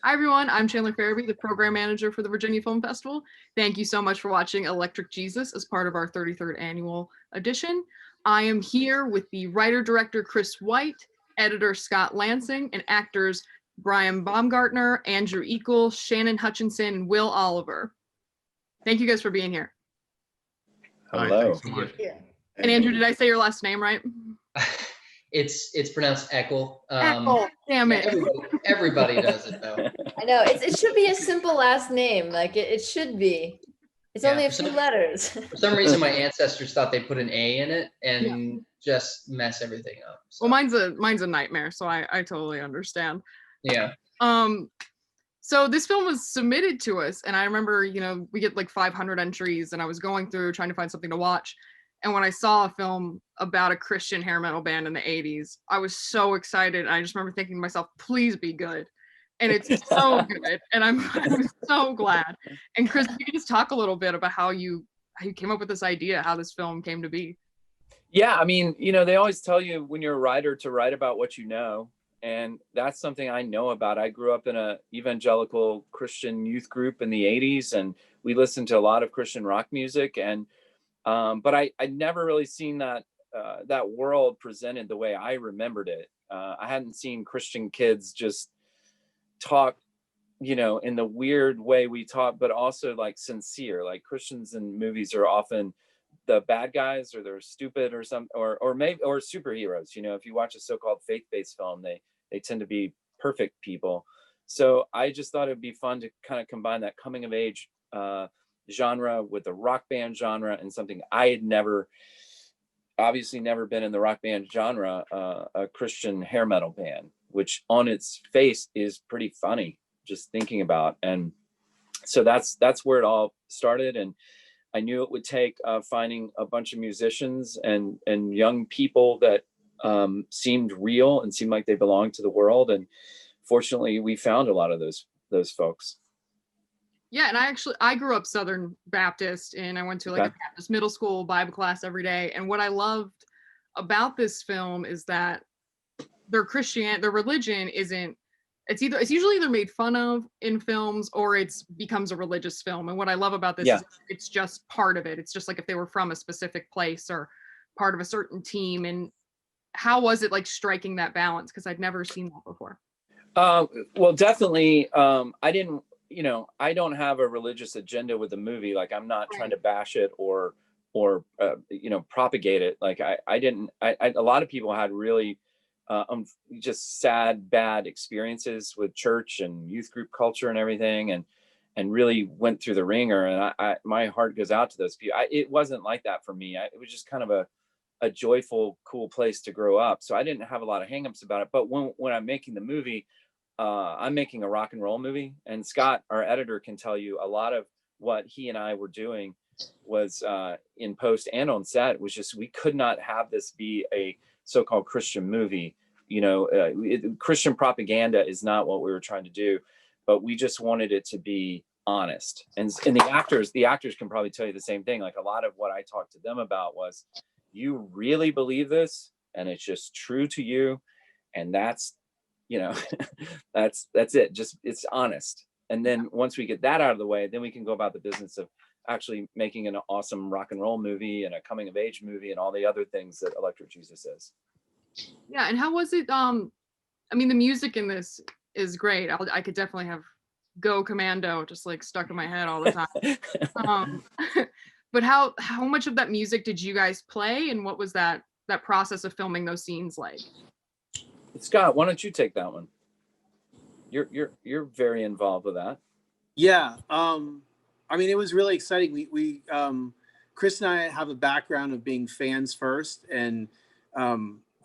Hi everyone, I'm Chandler Ferrebee, the program manager for the Virginia Film Festival. Thank you so much for watching Electric Jesus as part of our 33rd annual edition. I am here with the writer-director Chris White, editor Scott Lansing, and actors Brian Baumgartner, Andrew Eakle, Shannon Hutchinson, and Will Oliver. Thank you guys for being here. Hello. Hi, so much. And Andrew, did I say your last name right? It's pronounced Eakle. Damn it. Everybody does it though. I know it should be a simple last name, like it should be. It's only a few letters. For some reason, my ancestors thought they put an A in it and just mess everything up. So. Well, mine's a nightmare, so I totally understand. Yeah. So this film was submitted to us, and I remember, we get like 500 entries, and I was going through trying to find something to watch. And when I saw a film about a Christian hair metal band in the 80s, I was so excited. And I just remember thinking to myself, please be good. And it's so good. And I'm so glad. And Chris, you can just talk a little bit about how you came up with this idea, how this film came to be. Yeah, I mean, they always tell you when you're a writer to write about what you know. And that's something I know about. I grew up in an evangelical Christian youth group in the 80s, and we listened to a lot of Christian rock music. And but I'd never really seen that world presented the way I remembered it. I hadn't seen Christian kids just talk, in the weird way we talk, but also like sincere. Like Christians in movies are often the bad guys, or they're stupid, or maybe superheroes. If you watch a so-called faith-based film, they tend to be perfect people. So I just thought it'd be fun to kind of combine that coming of age genre with the rock band genre, and something I had obviously never been in the rock band genre, a Christian hair metal band, which on its face is pretty funny just thinking about. And so that's where it all started. And I knew it would take finding a bunch of musicians and young people that seemed real and seemed like they belonged to the world. And fortunately, we found a lot of those folks. Yeah, and I grew up Southern Baptist, and I went to a Baptist middle school Bible class every day. And what I loved about this film is that their religion isn't. It's usually either made fun of in films, or it's becomes a religious film. And what I love about this is it's just part of it. It's just like if they were from a specific place or part of a certain team. And how was it like striking that balance? Because I'd never seen that before. Well, definitely. I don't have a religious agenda with the movie. Like, I'm not trying to bash it or propagate it. Like a lot of people had really just sad, bad experiences with church and youth group culture and everything, and really went through the ringer. And my heart goes out to those people. It wasn't like that for me. It was just kind of a joyful, cool place to grow up. So I didn't have a lot of hangups about it. But when I'm making the movie, I'm making a rock and roll movie, and Scott, our editor, can tell you a lot of what he and I were doing was in post and on set was just, we could not have this be a so-called Christian movie. Christian propaganda is not what we were trying to do, but we just wanted it to be honest. And the actors can probably tell you the same thing. Like, a lot of what I talked to them about was, you really believe this, and it's just true to you, and that's that's it. Just, it's honest. And then once we get that out of the way, then we can go about the business of actually making an awesome rock and roll movie and a coming of age movie and all the other things that Electric Jesus is. Yeah. And how was it? I mean, the music in this is great. I could definitely have Go Commando just like stuck in my head all the time. But how much of that music did you guys play, and what was that process of filming those scenes like? Scott, why don't you take that one? You're very involved with that. Yeah. I mean, it was really exciting. We Chris and I have a background of being fans first, and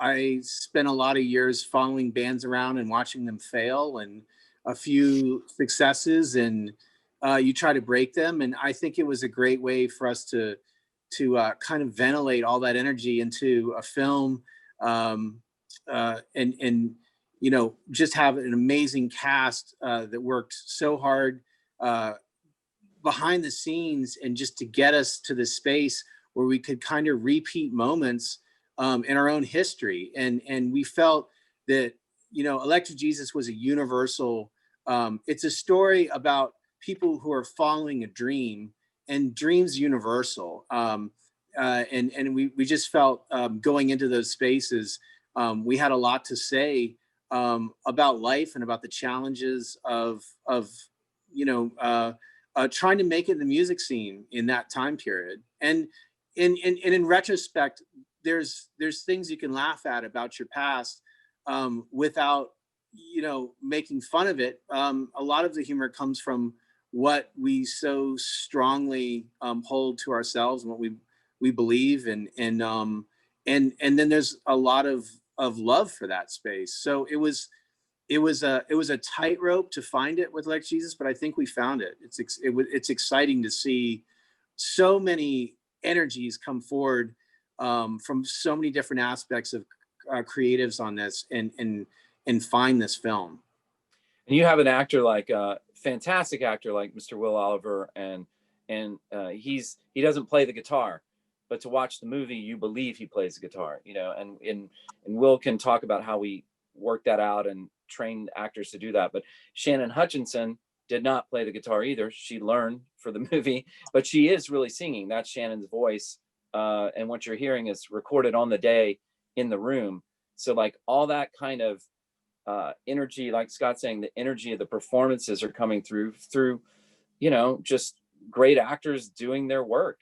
I spent a lot of years following bands around and watching them fail, and a few successes, and you try to break them. And I think it was a great way for us to kind of ventilate all that energy into a film. And just have an amazing cast that worked so hard behind the scenes, and just to get us to the space where we could kind of repeat moments in our own history. And we felt that, Electric Jesus was a universal It's a story about people who are following a dream, and dreams universal. And we just felt going into those spaces, we had a lot to say about life and about the challenges of trying to make it in the music scene in that time period. And in retrospect, there's things you can laugh at about your past without making fun of it. A lot of the humor comes from what we so strongly hold to ourselves and what we believe, and then there's a lot of love for that space. So it was a tightrope to find it with Like Jesus, but I think we found it. It's exciting to see so many energies come forward from so many different aspects of creatives on this, and find this film. And you have an actor like fantastic actor like Mr. Will Oliver, and he doesn't play the guitar, but to watch the movie, you believe he plays the guitar, and Will can talk about how we worked that out and trained actors to do that. But Shannon Hutchinson did not play the guitar either. She learned for the movie, but she is really singing. That's Shannon's voice. And what you're hearing is recorded on the day in the room. So like all that kind of energy, like Scott's saying, the energy of the performances are coming through, just great actors doing their work,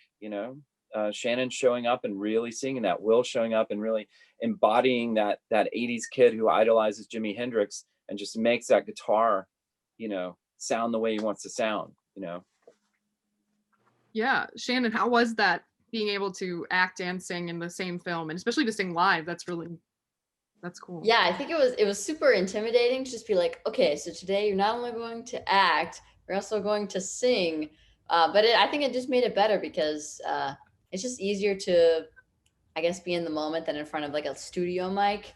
Shannon showing up and really singing that, Will showing up and really embodying that 80s kid who idolizes Jimi Hendrix and just makes that guitar, sound the way he wants to sound, Yeah. Shannon, how was that, being able to act and sing in the same film, and especially to sing live? That's cool. Yeah, I think it was super intimidating to just be like, okay, so today you're not only going to act, you're also going to sing. But I think it just made it better because it's just easier to, I guess, be in the moment than in front of like a studio mic.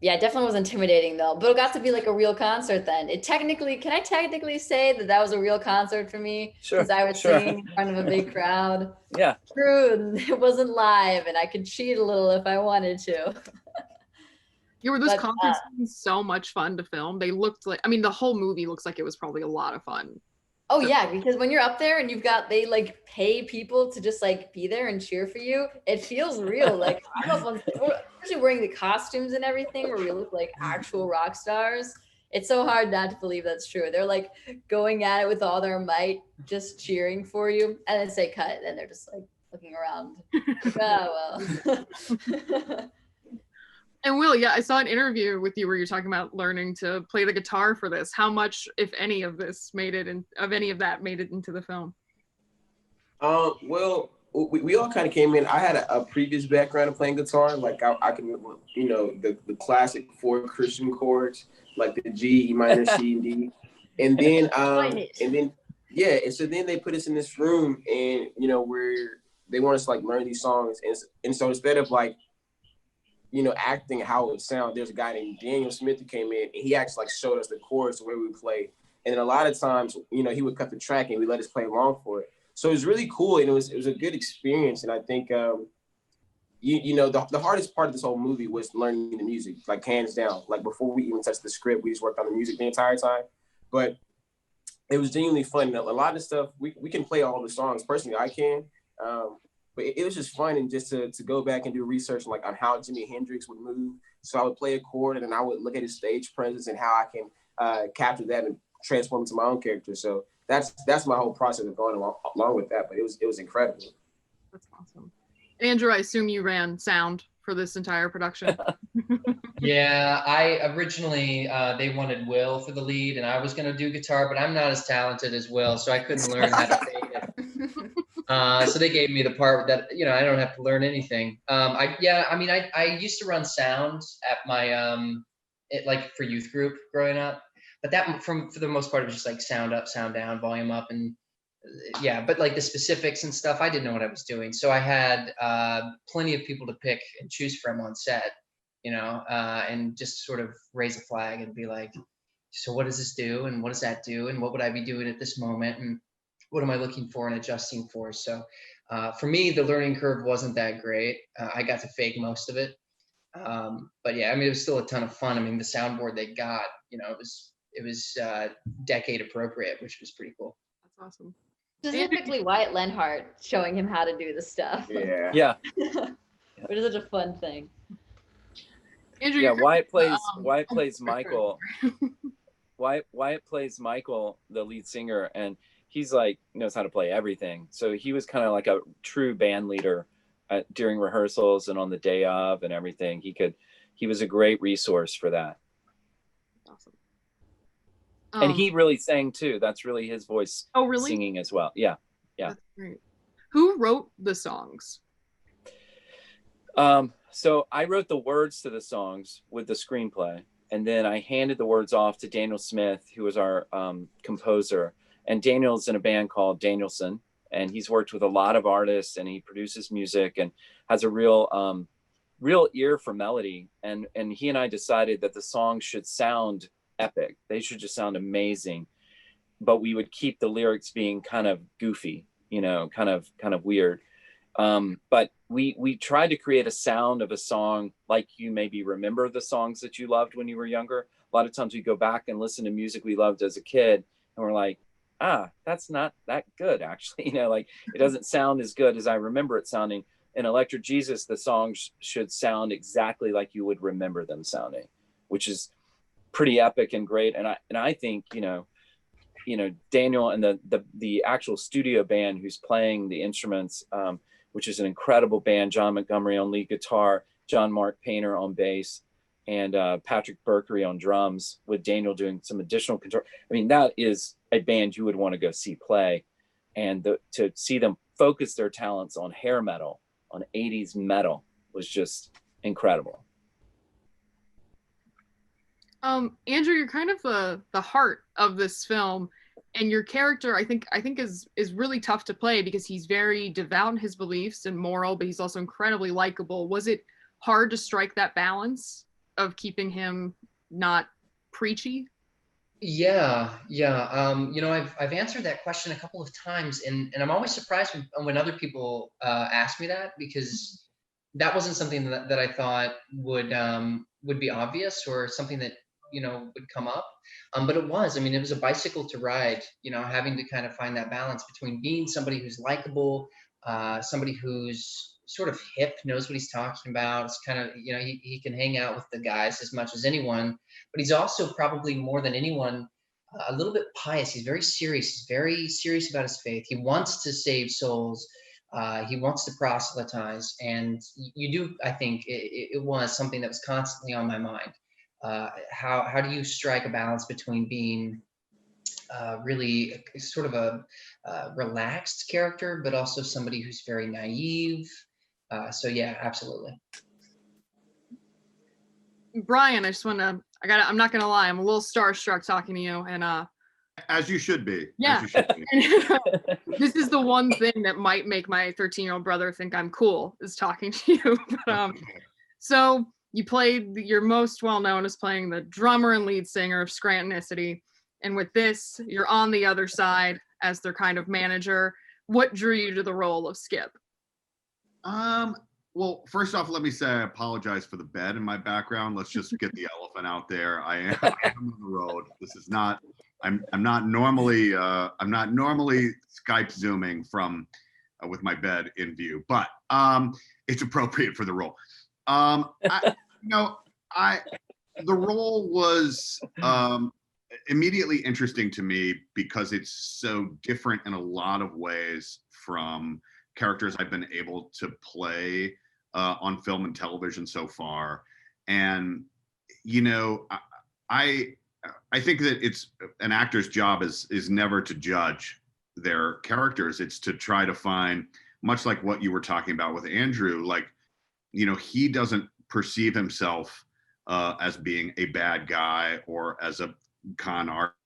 Yeah, it definitely was intimidating though, but it got to be like a real concert then. Can I technically say that was a real concert for me? Sure. Because I was singing in front of a big crowd. Yeah. True, and it wasn't live, and I could cheat a little if I wanted to. Yeah, were those concerts so much fun to film? They looked like, the whole movie looks like it was probably a lot of fun. Oh yeah, because when you're up there and they like pay people to just like be there and cheer for you, it feels real. Like I don't know, especially wearing the costumes and everything, where we look like actual rock stars. It's so hard not to believe that's true. They're like going at it with all their might, just cheering for you, and then say cut, and they're just like looking around. Like, oh well. And Will, yeah, I saw an interview with you where you're talking about learning to play the guitar for this. How much, if any, of this made it into the film? Well, we all kind of came in. I had a previous background of playing guitar. Like I can, the classic 4 Christian chords, like the G, E minor, C, and D. And then, and so then they put us in this room, and where they want us to like learn these songs, and so instead of like, acting how it would sound, there's a guy named Daniel Smith who came in, and he actually like showed us the chords the way we would play. And then a lot of times, he would cut the track and we let us play along for it. So it was really cool, and it was a good experience. And I think, the hardest part of this whole movie was learning the music, like hands down. Like before we even touched the script, we just worked on the music the entire time. But it was genuinely fun. And a lot of stuff, we can play all the songs. Personally, I can. But it was just fun, and just to go back and do research on how Jimi Hendrix would move. So I would play a chord, and then I would look at his stage presence and how I can capture that and transform into my own character. So that's my whole process of going along with that. But it was incredible. That's awesome. Andrew, I assume you ran sound for this entire production. Yeah, I originally they wanted Will for the lead, and I was going to do guitar, but I'm not as talented as Will, so I couldn't learn how to fake it. So they gave me the part that I don't have to learn anything. I used to run sound at my like for youth group growing up, but that for the most part it was just like sound up, sound down, volume up, and but like the specifics and stuff, I didn't know what I was doing. So I had plenty of people to pick and choose from on set, and just sort of raise a flag and be like, so what does this do, and what does that do, and what would I be doing at this moment, and what am I looking for and adjusting for? So for me, the learning curve wasn't that great. I got to fake most of it. But yeah, it was still a ton of fun. The soundboard they got, it was decade appropriate, which was pretty cool. That's awesome. Specifically Wyatt Lenhart showing him how to do the stuff. Yeah. Which is such a fun thing. Andrew, Yeah, you're Wyatt plays sorry. Michael. Wyatt plays Michael, the lead singer, and he's like knows how to play everything. So he was kind of like a true band leader during rehearsals and on the day of and everything. He was a great resource for that. Awesome. And he really sang too. That's really his voice. Oh, really? Singing as well. Yeah. That's great. Who wrote the songs? So I wrote the words to the songs with the screenplay, and then I handed the words off to Daniel Smith, who was our composer. And Daniel's in a band called Danielson, and he's worked with a lot of artists, and he produces music and has a real ear for melody. And he and I decided that the songs should sound epic. They should just sound amazing, but we would keep the lyrics being kind of goofy, kind of weird. But we tried to create a sound of a song like you maybe remember the songs that you loved when you were younger. A lot of times we go back and listen to music we loved as a kid, and we're like, that's not that good, actually. Like it doesn't sound as good as I remember it sounding. In Electric Jesus, the songs should sound exactly like you would remember them sounding, which is pretty epic and great. And I think, Daniel and the actual studio band who's playing the instruments, which is an incredible band, John Montgomery on lead guitar, John Mark Painter on bass, and Patrick Berkery on drums, with Daniel doing some additional control. I mean, that is a band you would want to go see play. And to see them focus their talents on hair metal, on 80s metal, was just incredible. Andrew, you're kind of the heart of this film, and your character, I think is really tough to play because he's very devout in his beliefs and moral, but he's also incredibly likable. Was it hard to strike that balance of keeping him not preachy? Yeah. I've answered that question a couple of times, and I'm always surprised when other people ask me that, because that wasn't something that I thought would be obvious or something that would come up. But it was. I mean, it was a bicycle to ride. Having to kind of find that balance between being somebody who's likable, somebody who's sort of hip, knows what he's talking about. It's kind of, he can hang out with the guys as much as anyone, but he's also probably more than anyone a little bit pious. He's very serious. He's very serious about his faith. He wants to save souls. He wants to proselytize. And you do, I think it was something that was constantly on my mind. How do you strike a balance between being really sort of a relaxed character, but also somebody who's very naive? So yeah, absolutely. Brian, I'm not gonna lie, I'm a little starstruck talking to you, and as you should be. Yeah. As you should be. This is the one thing that might make my 13-year-old brother think I'm cool, is talking to you. But, so you're most well known as playing the drummer and lead singer of Scrantonicity, and with this, you're on the other side as their kind of manager. What drew you to the role of Skip? Well, first off, let me say I apologize for the bed in my background. Let's just get the elephant out there. I am on the road. This is not. I'm not normally Skype zooming from with my bed in view, but it's appropriate for the role. The role was immediately interesting to me because it's so different in a lot of ways from characters I've been able to play on film and television so far. And, I think that it's an actor's job is never to judge their characters. It's to try to find, much like what you were talking about with Andrew, like, he doesn't perceive himself as being a bad guy or as a con artist.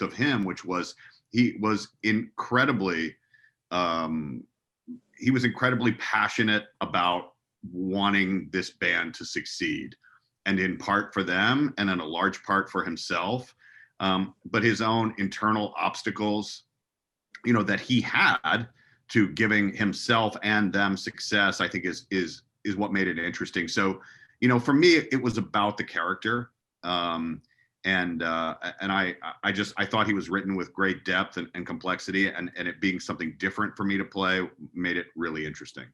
Of him, which was he was incredibly passionate about wanting this band to succeed, and in part for them and in a large part for himself, but his own internal obstacles that he had to giving himself and them success, I think is what made it interesting. So you know, for me, it was about the character. And I thought he was written with great depth and complexity, and it being something different for me to play made it really interesting.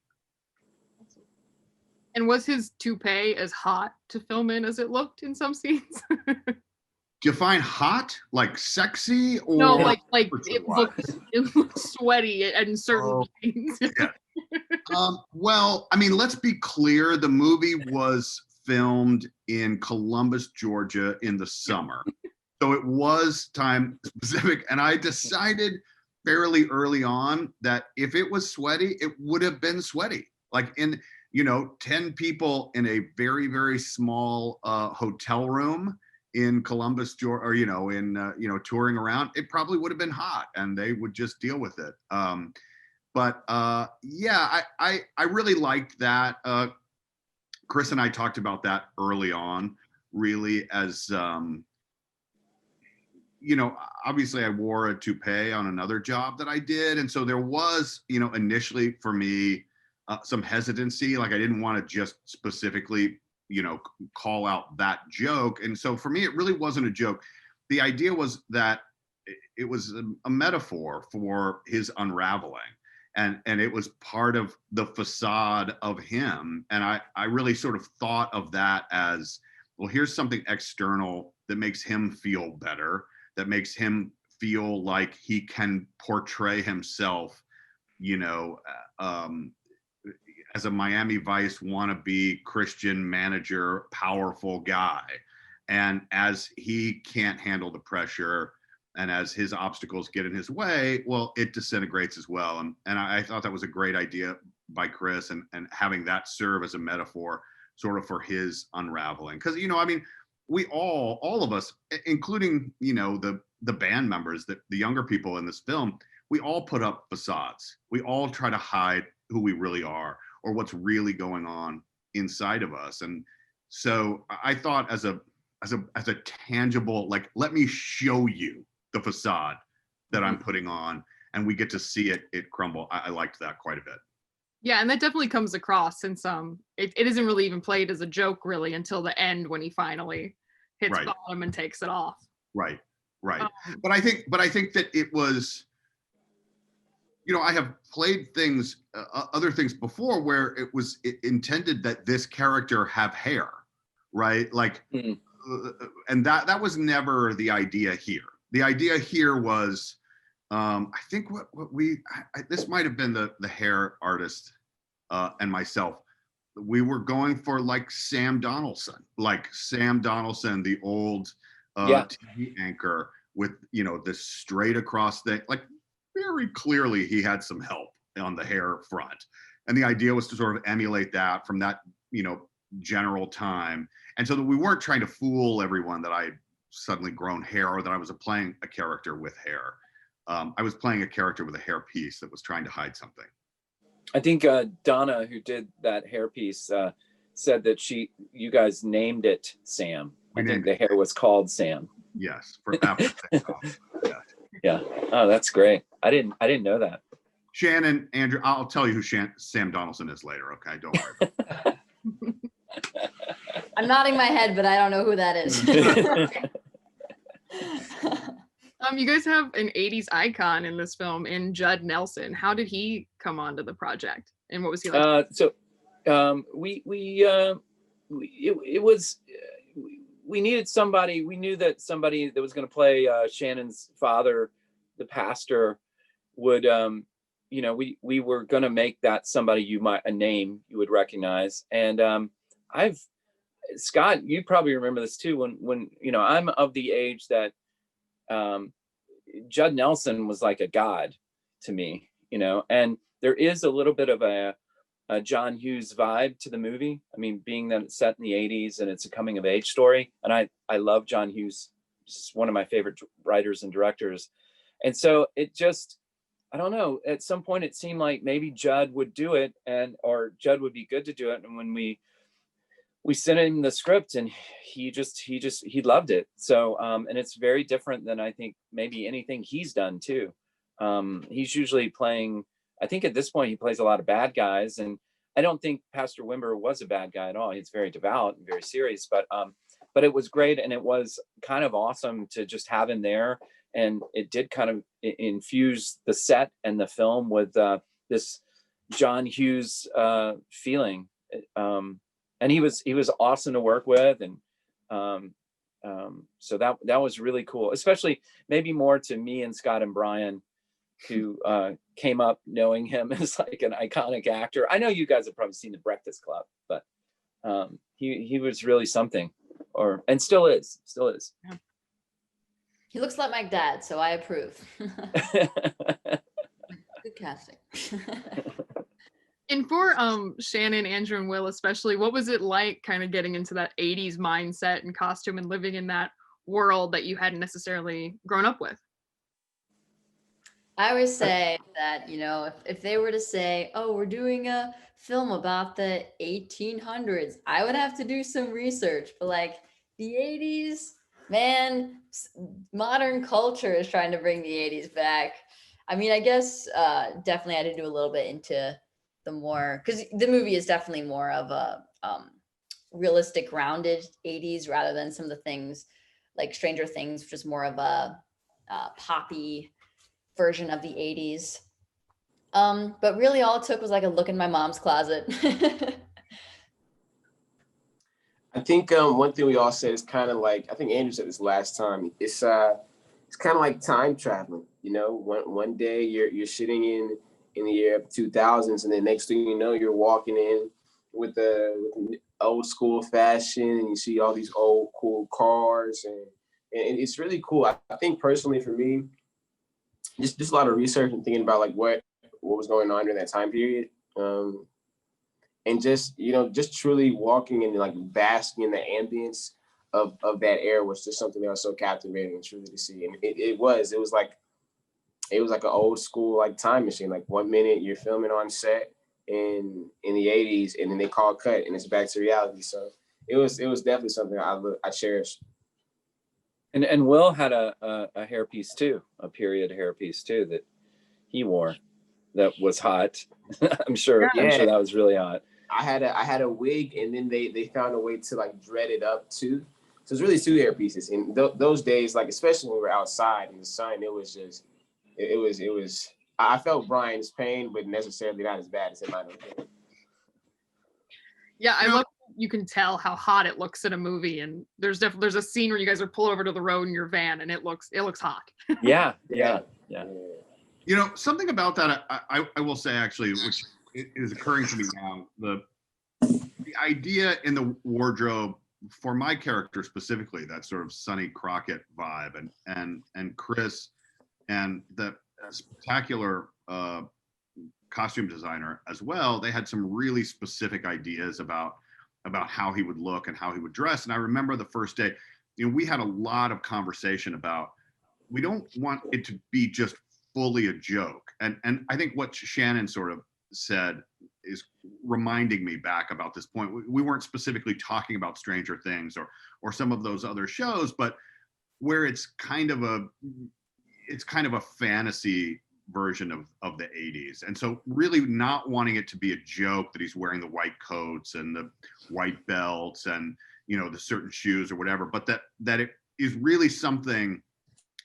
And was his toupee as hot to film in as it looked in some scenes? Do you find hot like sexy, or no, like it looked sweaty in certain scenes. Yeah. Well, I mean, let's be clear. The movie was filmed in Columbus, Georgia in the summer. So it was time specific. And I decided fairly early on that if it was sweaty, it would have been sweaty. Like in, you know, 10 people in a very, very small hotel room in Columbus, Georgia, or, you know, in, touring around, it probably would have been hot and they would just deal with it. Yeah, I really liked that. Chris and I talked about that early on, really, as, you know, obviously I wore a toupee on another job that I did. And so there was, you know, initially for me, some hesitancy, like I didn't want to just specifically, you know, call out that joke. And so for me, it really wasn't a joke. The idea was that it was a metaphor for his unraveling. And it was part of the facade of him. And I really sort of thought of that as, well, here's something external that makes him feel better, that makes him feel like he can portray himself, you know, as a Miami Vice wannabe Christian manager, powerful guy. And as he can't handle the pressure, and as his obstacles get in his way, well, it disintegrates as well. And I thought that was a great idea by Chris, and having that serve as a metaphor sort of for his unraveling. Because, you know, I mean, we all of us, including, you know, the band members, the younger people in this film, we all put up facades. We all try to hide who we really are or what's really going on inside of us. And so I thought as a tangible, like, let me show you the facade that I'm putting on, and we get to see it crumble. I liked that quite a bit. Yeah, and that definitely comes across since it isn't really even played as a joke really until the end when he finally hits bottom and takes it off. Right. But I think that it was, you know, I have played things, other things before where it was intended that this character have hair, right? Like, and that was never the idea here. The idea here was, I think this might have been the hair artist and myself. We were going for like Sam Donaldson, the old TV anchor with, you know, this straight across thing. Like, very clearly he had some help on the hair front. And the idea was to sort of emulate that from that, you know, general time. And so that we weren't trying to fool everyone that I suddenly grown hair or that I was playing a character with hair. I was playing a character with a hair piece that was trying to hide something. I think Donna, who did that hair piece, said that you guys named it Sam. I think the hair was called Sam. Yes, for after Yeah. Oh, that's great. I didn't know that. Shannon, Andrew, I'll tell you who Sam Donaldson is later. Okay, don't worry. I'm nodding my head, but I don't know who that is. You guys have an 80s icon in this film in Judd Nelson. How did he come onto the project, and what was he like? We needed somebody. We knew that somebody that was going to play Shannon's father, the pastor, would you know, we were going to make that somebody a name you would recognize. And Scott, you probably remember this too, when you know, I'm of the age that Judd Nelson was like a god to me, you know, and there is a little bit of a John Hughes vibe to the movie. I mean, being that it's set in the 80s and it's a coming of age story. And I love John Hughes, just one of my favorite writers and directors. And so it just, I don't know, at some point it seemed like maybe Judd would do it, or Judd would be good to do it. And when we sent him the script, and he loved it. So, and it's very different than I think maybe anything he's done too. He's usually playing, I think at this point he plays a lot of bad guys, and I don't think Pastor Wimber was a bad guy at all. He's very devout and very serious, but it was great. And it was kind of awesome to just have him there. And it did kind of infuse the set and the film with this John Hughes feeling. And he was awesome to work with. And so that was really cool, especially maybe more to me and Scott and Brian, who came up knowing him as like an iconic actor. I know you guys have probably seen The Breakfast Club, but he was really something, and still is. Yeah. He looks like my dad, so I approve. Good casting. And for Shannon, Andrew, and Will especially, what was it like kind of getting into that 80s mindset and costume and living in that world that you hadn't necessarily grown up with? I always say that, you know, if they were to say, oh, we're doing a film about the 1800s, I would have to do some research. But like the 80s, man, modern culture is trying to bring the 80s back. I mean, I guess definitely I had to do a little bit into the more, because the movie is definitely more of a realistic, grounded 80s rather than some of the things like Stranger Things, which is more of a poppy version of the 80s. But really all it took was like a look in my mom's closet. I think one thing we all said is kind of like, I think Andrew said this last time, it's kind of like time traveling. You know, one day you're sitting in the year of 2000s, and then next thing you know, you're walking in with the old school fashion, and you see all these old cool cars, and it's really cool. I think personally for me, just a lot of research and thinking about like what was going on during that time period, and just, you know, just truly walking and like basking in the ambience of that era was just something that was so captivating and truly to see. And it was like an old school like time machine. Like 1 minute you're filming on set in the 80s, and then they call cut and it's back to reality. So it was definitely something I cherished. And Will had a hairpiece too, a period hairpiece too that he wore that was hot. I'm sure that was really hot. I had a wig, and then they found a way to like dread it up too. So it's really 2 hairpieces. And those days, like especially when we were outside in the sun, it was just it was. I felt Brian's pain, but necessarily not as bad as it might have been. Yeah, I love you can tell how hot it looks in a movie, and there's a scene where you guys are pulling over to the road in your van, and it looks hot. Yeah. You know, something about that I will say actually, which is occurring to me now, the idea in the wardrobe for my character specifically, that sort of Sonny Crockett vibe, and Chris and the spectacular costume designer as well. They had some really specific ideas about how he would look and how he would dress. And I remember the first day, you know, we had a lot of conversation about, we don't want it to be just fully a joke. And I think what Shannon sort of said is reminding me back about this point. We weren't specifically talking about Stranger Things or some of those other shows, but where it's kind of a fantasy version of the 80s. And so really not wanting it to be a joke that he's wearing the white coats and the white belts and, you know, the certain shoes or whatever, but that it is really something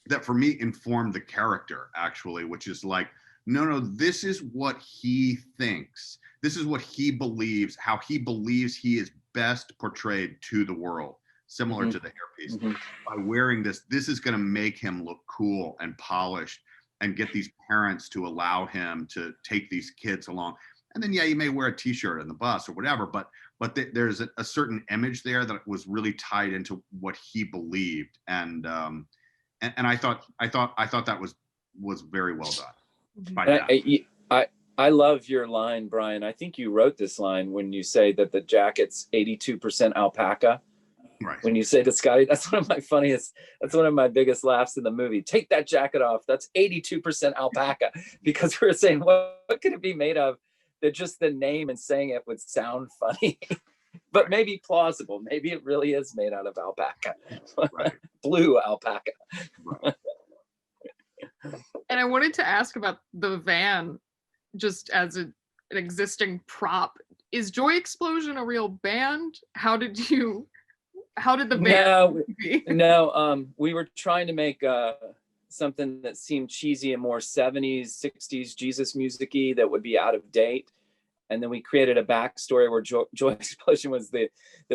that for me informed the character actually, which is like, no, this is what he thinks. This is what he believes, how he believes he is best portrayed to the world, similar to the hairpiece. By wearing this is going to make him look cool and polished and get these parents to allow him to take these kids along. And then, yeah, you may wear a t-shirt on the bus or whatever, but there's a certain image there that was really tied into what he believed. And I thought that was very well done. I love your line, Brian. I think you wrote this line when you say that the jacket's 82% alpaca. Right. When you say to Scotty, that's one of my biggest laughs in the movie. Take that jacket off. That's 82% alpaca. Because we were saying, what could it be made of? That just the name and saying it would sound funny, but maybe plausible. Maybe it really is made out of alpaca, right. Blue alpaca. Right. And I wanted to ask about the van, just as an existing prop. is Joy Explosion a real band? How did the band No, be? no. We were trying to make something that seemed cheesy and more 70s, 60s Jesus music-y that would be out of date. And then we created a backstory where Joy Explosion was the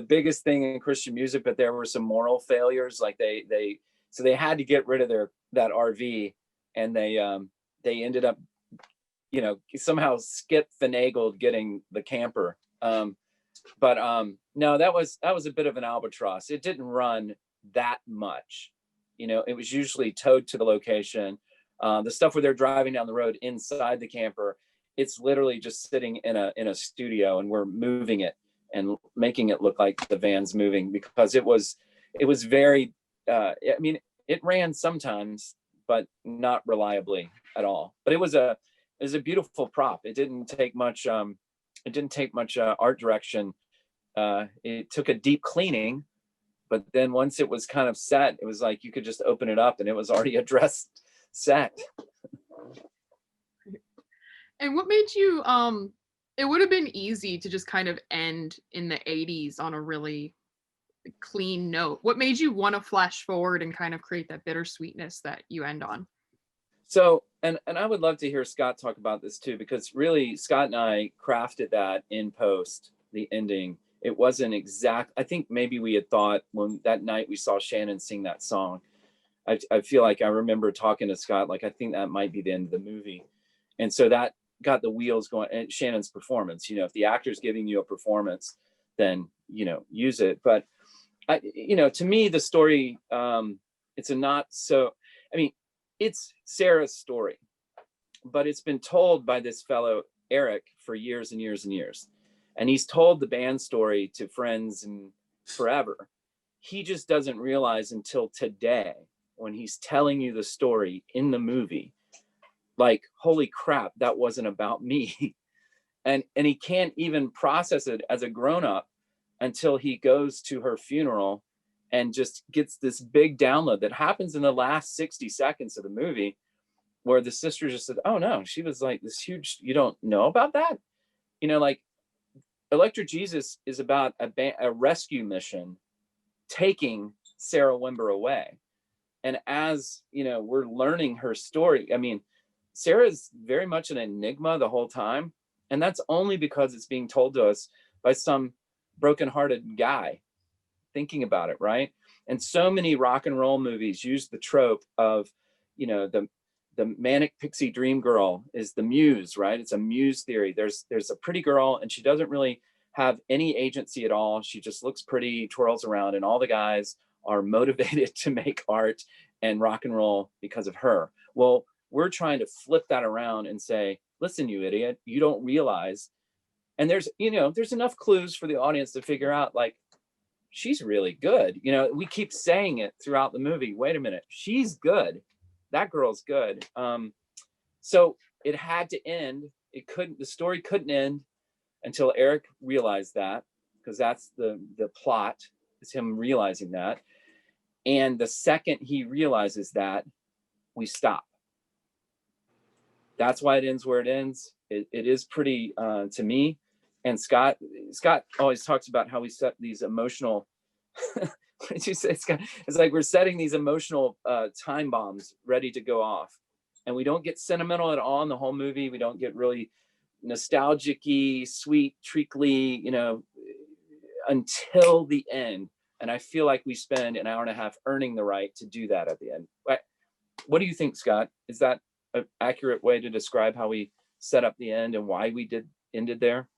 biggest thing in Christian music, but there were some moral failures. Like so they had to get rid of that RV, and they ended up, somehow finagled getting the camper. But no, that was a bit of an albatross. It didn't run that much. It was usually towed to the location. The stuff where they're driving down the road inside the camper, it's literally just sitting in a studio, and we're moving it and making it look like the van's moving, because it was very, it ran sometimes, but not reliably at all. But it was a beautiful prop. It didn't take much art direction. It took a deep cleaning, but then once it was kind of set, it was like you could just open it up and it was already a dressed set. And what made you it would have been easy to just kind of end in the 80s on a really clean note. What made you want to flash forward and kind of create that bittersweetness that you end on? So, and I would love to hear Scott talk about this too, because really Scott and I crafted that in post, the ending. It wasn't exact. I think maybe we had thought when that night we saw Shannon sing that song, I feel like I remember talking to Scott, like, I think that might be the end of the movie. And so that got the wheels going. And Shannon's performance, if the actor's giving you a performance, then, use it. But to me, the story, it's Sarah's story, but it's been told by this fellow, Eric, for years and years and years. And he's told the band story to friends and forever. He just doesn't realize until today, when he's telling you the story in the movie, like, holy crap, that wasn't about me. And he can't even process it as a grown-up until he goes to her funeral and just gets this big download that happens in the last 60 seconds of the movie, where the sister just said, oh no, she was like this huge, you don't know about that? Like, Electric Jesus is about a rescue mission taking Sarah Wimber away. And as, we're learning her story, Sarah's very much an enigma the whole time. And that's only because it's being told to us by some brokenhearted guy thinking about it, right? And so many rock and roll movies use the trope of, the manic pixie dream girl is the muse, right? It's a muse theory. There's a pretty girl and she doesn't really have any agency at all. She just looks pretty, twirls around, and all the guys are motivated to make art and rock and roll because of her. Well, we're trying to flip that around and say, listen, you idiot, you don't realize. And there's enough clues for the audience to figure out, like, she's really good. We keep saying it throughout the movie. Wait a minute, she's good. That girl's good. So it had to end. The story couldn't end until Eric realized that, because that's the plot, is him realizing that. And the second he realizes that, we stop. That's why it ends where it ends. It is pretty, to me. And Scott always talks about how we set these emotional, what did you say, Scott? It's like we're setting these emotional time bombs ready to go off. And we don't get sentimental at all in the whole movie. We don't get really nostalgic-y, sweet, treacly, until the end. And I feel like we spend an hour and a half earning the right to do that at the end. What do you think, Scott? Is that an accurate way to describe how we set up the end and why we ended there?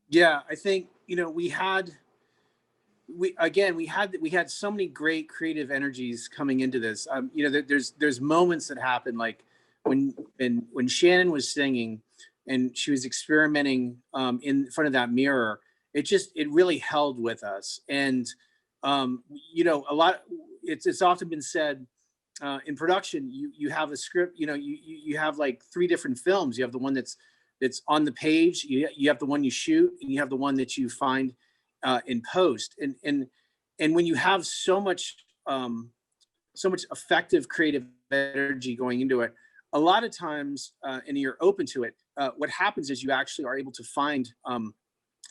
Yeah, I think, we had so many great creative energies coming into this. There's moments that happen, like when Shannon was singing and she was experimenting in front of that mirror. It really held with us. And it's often been said in production, you have a script, you have like 3 different films. You have the one that's on the page, you have the one you shoot, and you have the one that you find in post. And when you have so much effective creative energy going into it, a lot of times, and you're open to it, what happens is you actually are able to find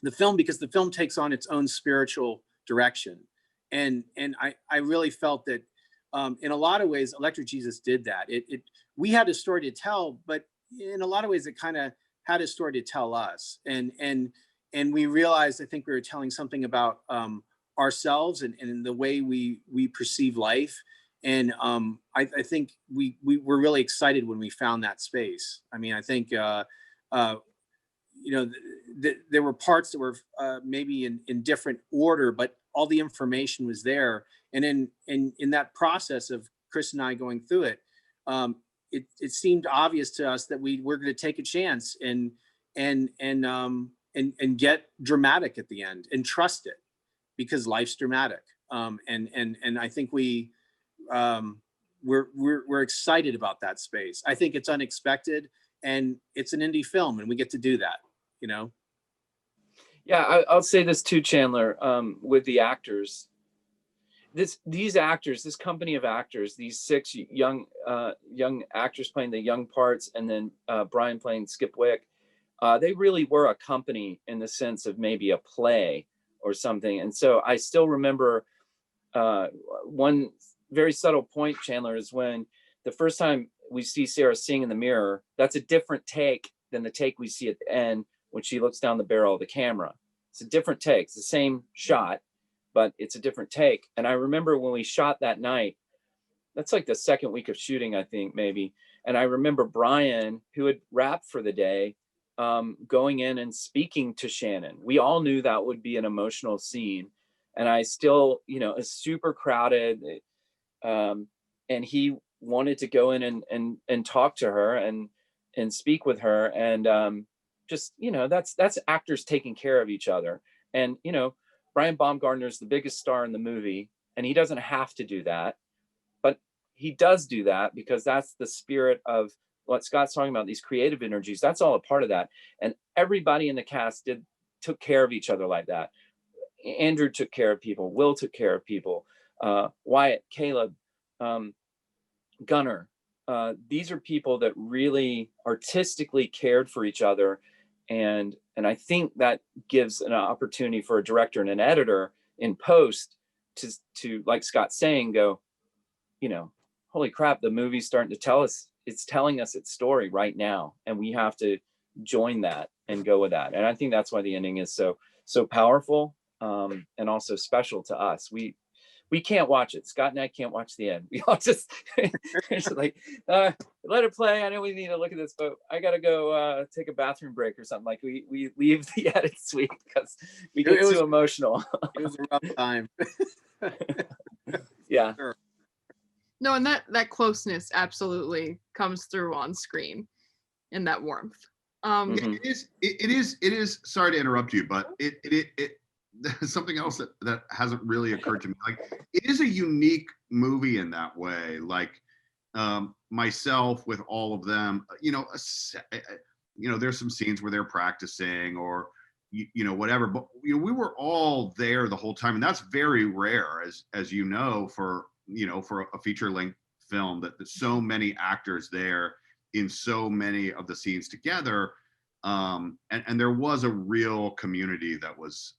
the film, because the film takes on its own spiritual direction. And I really felt that in a lot of ways, Electric Jesus did that. We had a story to tell, but in a lot of ways, it kind of had a story to tell us. And we realized, I think we were telling something about ourselves and the way we perceive life. And I think we were really excited when we found that space. I mean, I think, there were parts that were maybe in different order, but all the information was there. And in that process of Chris and I going through it, it seemed obvious to us that we were going to take a chance and get dramatic at the end and trust it, because life's dramatic. And I think we're excited about that space. I think it's unexpected, and it's an indie film, and we get to do that, Yeah, I'll say this too, Chandler, with the actors. These actors, this company of actors, these 6 young actors playing the young parts, and then Brian playing Skip Wick, they really were a company in the sense of maybe a play or something. And so I still remember one very subtle point, Chandler, is when the first time we see Sarah sing in the mirror, that's a different take than the take we see at the end when she looks down the barrel of the camera. It's a different take. It's the same shot, but it's a different take. And I remember when we shot that night, that's like the second week of shooting, I think, maybe. And I remember Brian, who had wrapped for the day, going in and speaking to Shannon. We all knew that would be an emotional scene. And I still, it's super crowded. And he wanted to go in and talk to her and speak with her. And just, that's actors taking care of each other. And, Brian Baumgartner is the biggest star in the movie, and he doesn't have to do that, but he does do that because that's the spirit of what Scott's talking about, these creative energies. That's all a part of that. And everybody in the cast took care of each other like that. Andrew took care of people. Will took care of people. Wyatt, Caleb, Gunnar. These are people that really artistically cared for each other. And I think that gives an opportunity for a director and an editor in post to like Scott's saying, go, holy crap, the movie's starting to tell us, it's telling us its story right now. And we have to join that and go with that. And I think that's why the ending is so powerful, and also special to us. We can't watch it. Scott and I can't watch the end. We all just like, let it play. I know we need to look at this, but I got to go take a bathroom break or something. Like we leave the edit suite because we get too emotional. It was a rough time. Yeah. Sure. No, and that closeness absolutely comes through on screen in that warmth. It is, sorry to interrupt you, but it something else that hasn't really occurred to me. Like, it is a unique movie in that way. Like, myself with all of them, there's some scenes where they're practicing or, whatever, but we were all there the whole time. And that's very rare, as for a feature length film, that there's so many actors there in so many of the scenes together. And there was a real community that was,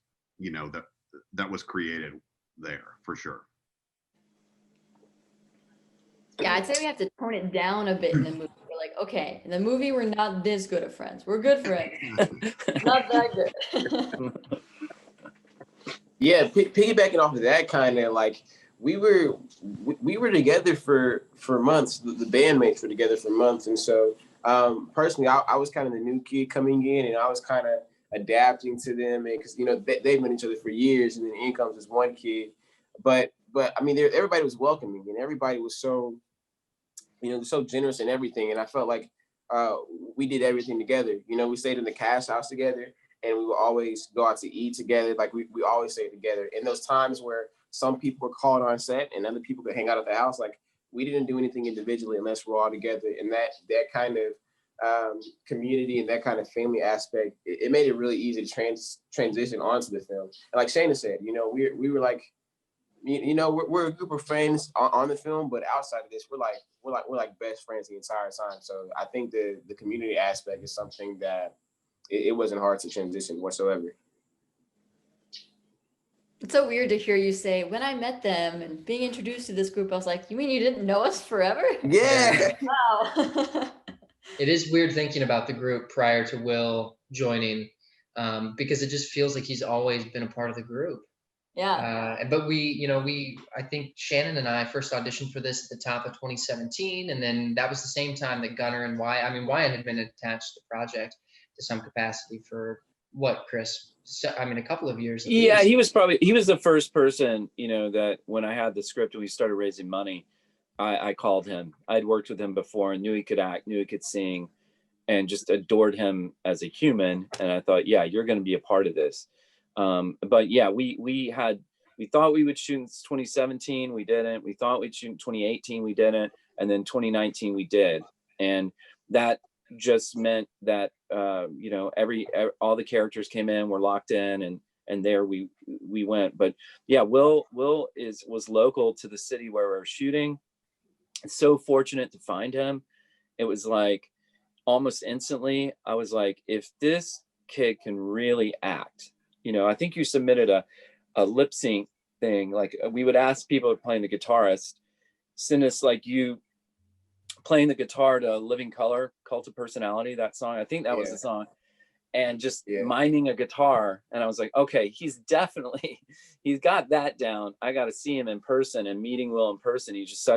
that was created there for sure. Yeah, I'd say we have to tone it down a bit in the movie. We're like, okay, in the movie, we're not this good of friends. We're good friends. Not that good. Yeah, piggybacking off of that, kind of like we were together for months. The bandmates were together for months, and so personally, I was kind of the new kid coming in, and I was kind of adapting to them, and because they've known each other for years, and then in comes this one kid, but I mean, everybody was welcoming, and everybody was so so generous and everything, and I felt like we did everything together. We stayed in the cast house together, and we would always go out to eat together. Like we always stayed together. In those times where some people were called on set and other people could hang out at the house, like we didn't do anything individually unless we're all together, and that kind of community and that kind of family aspect, it made it really easy to transition onto the film. And like Shannon said, we were like, we're a group of friends on the film, but outside of this, we're like best friends the entire time. So I think the community aspect is something that it wasn't hard to transition whatsoever. It's so weird to hear you say, when I met them and being introduced to this group, I was like, you mean you didn't know us forever? Yeah. Wow. It is weird thinking about the group prior to Will joining, because it just feels like he's always been a part of the group. Yeah. But I think Shannon and I first auditioned for this at the top of 2017, and then that was the same time that Gunnar and Wyatt had been attached to the project to some capacity for what, Chris? A couple of years. At Yeah, least. he was the first person, that when I had the script and we started raising money, I called him. I'd worked with him before and knew he could act, knew he could sing, and just adored him as a human. And I thought, yeah, you're going to be a part of this. But yeah, we thought we would shoot in 2017, we didn't. We thought we'd shoot in 2018, we didn't. And then 2019 we did. And that just meant that all the characters came in, were locked in, and there we went. But yeah, Will was local to the city where we were shooting. So fortunate to find him. It was like almost instantly I was like, if this kid can really act, I think you submitted a lip sync thing. Like we would ask people playing the guitarist, send us like you playing the guitar to Living Color, Cult of Personality, that song. I think that was the song. And just minding a guitar. And I was like, okay, he's got that down. I got to see him in person, and meeting Will in person. He's just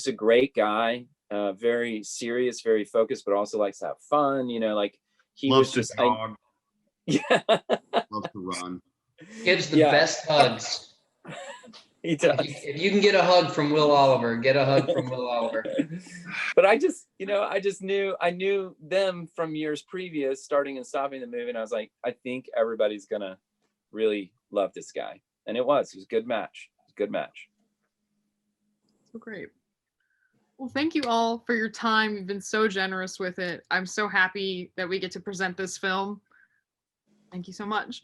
a great guy, very serious, very focused, but also likes to have fun. Like he Loves was to just, jog. yeah. Loves to run. Gives the best hugs. He does. If you can get a hug from Will Oliver, get a hug from Will Oliver. But I knew them from years previous, starting and stopping the movie. And I was like, I think everybody's going to really love this guy. And it was a good match. So great. Well, thank you all for your time. You've been so generous with it. I'm so happy that we get to present this film. Thank you so much.